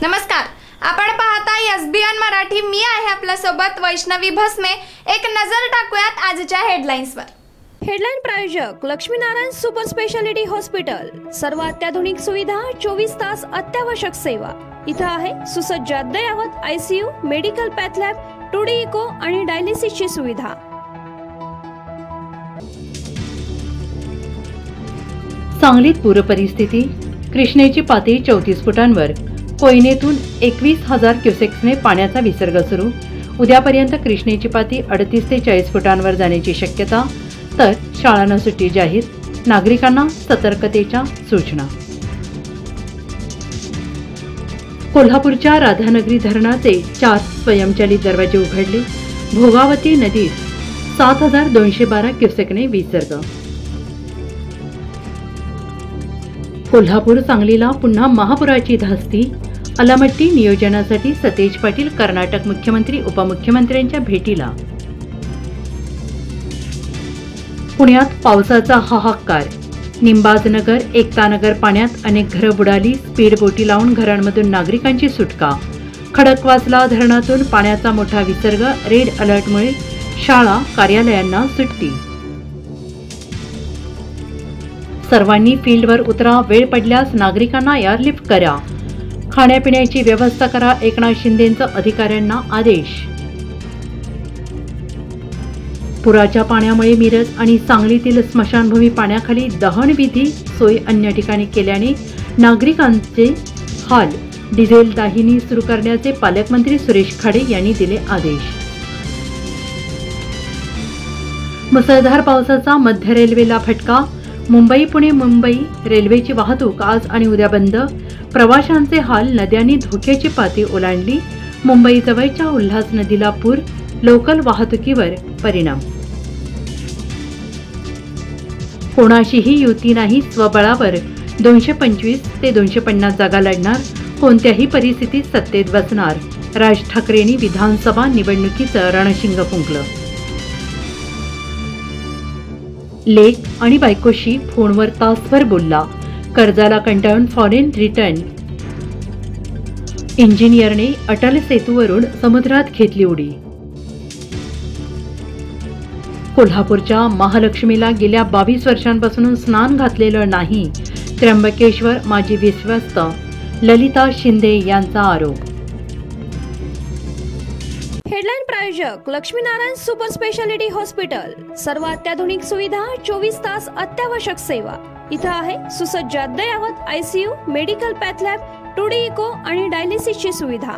नमस्कार, आपण पाहता एसबीएन मराठी। मी आहे आपल्या सोबत वैष्णवी भस्मे। एक नजर टाकूयात आजच्या हेडलाईन्सवर। हेडलाईन प्रायोजक लक्ष्मीनारायण सुपर स्पेशालिटी हॉस्पिटल। सर्व अत्याधुनिक सुविधा, 24 तास अत्यावश्यक सेवा। इथं आहे सुसज्ज अद्ययावत ICU, medical path lab, 2D echo आणि डायलिसिसची सुविधा। सांगलीत पूरपरिस्थिती, कृष्णेची पातळी 34 फुटांवर, कोयनेतून 21,000 क्युसेक्सने पाण्याचा विसर्ग सुरू। उद्यापर्यंत कृष्णेची पातळी 38 ते 40 फुटांवर जाण्याची शक्यता, तर शाळांना सुट्टी जाहीर, नागरिकांना सतर्कतेच्या सूचना। कोल्हापूरच्या राधानगरी धरणाचे 4 स्वयंचलित दरवाजे उघडले। भोगावती नदीत 7,212 क्युसेकने विसर्ग। कोल्हापूर सांगलीला पुन्हा महापुराची धास्ती, अलमट्टी नियोजनासाठी सतेज पाटील कर्नाटक मुख्यमंत्री उपमुख्यमंत्र्यांच्या भेटीला। पुण्यात पावसाचा हाहाकार, निंबाजनगर, एकतानगर पाण्यात, अनेक घरं बुडाली। स्पीड बोटी लावून घरांमधून नागरिकांची सुटका। खडकवासला धरणातून पाण्याचा मोठा विसर्ग, रेड अलर्टमुळे शाळा कार्यालयांना सुट्टी। सर्वांनी फील्डवर उतरा, वेळ पडल्यास नागरिकांना एअरलिफ्ट करा, खाण्यापिण्याची व्यवस्था करा, एकनाथ शिंदेंचा अधिकाऱ्यांना आदेश। पुराच्या पाण्यामुळे मिरज आणि सांगलीतील स्मशानभूमी पाण्याखाली, दहनविधी सोय अन्य ठिकाणी केल्याने नागरिकांचे हाल। डिझेल दाहिनी सुरू करण्याचे पालकमंत्री सुरेश खाडे यांनी दिले आदेश। मुसळधार पावसाचा मध्य रेल्वेला फटका, मुंबई पुणे मुंबई रेल्वेची वाहतूक आज आणि उद्या बंद। प्रवाशांचे हाल, नद्यांनी धोक्याची पातळी ओलांडली। मुंबई जवळच्या उल्हास नदीला पूर, लोकल वाहतुकीवर परिणाम। कोणाशीही युती नाही, स्वबळावर 225 ते 250 जागा लढणार, कोणत्याही परिस्थितीत सत्तेत बसणार। राज ठाकरेंनी विधानसभा निवडणुकीचं रणशिंग फुंकलं। लेक आणि बायकोशी फोनवर तासभर बोलला, कर्जाला कंटाळून फॉरेन रिटर्न। इंजिनियरने अटल सेतूवरून समुद्रात घेतली उडी। कोल्हापूरच्या महालक्ष्मीला गेल्या 22 वर्षांपासून स्नान घातलेलं नाही, त्र्यंबकेश्वर माजी विश्वस्त ललिता शिंदे यांचा आरोप। हेडलाईन प्रायोजक लक्ष्मीनारायण सुपर स्पेशालिटी हॉस्पिटल। सर्व अत्याधुनिक सुविधा, 24 तास अत्यावश्यक सेवा। इथं आहे सुसज्ज अद्ययावत ICU, medical path lab, 2D echo आणि डायलिसिसची सुविधा।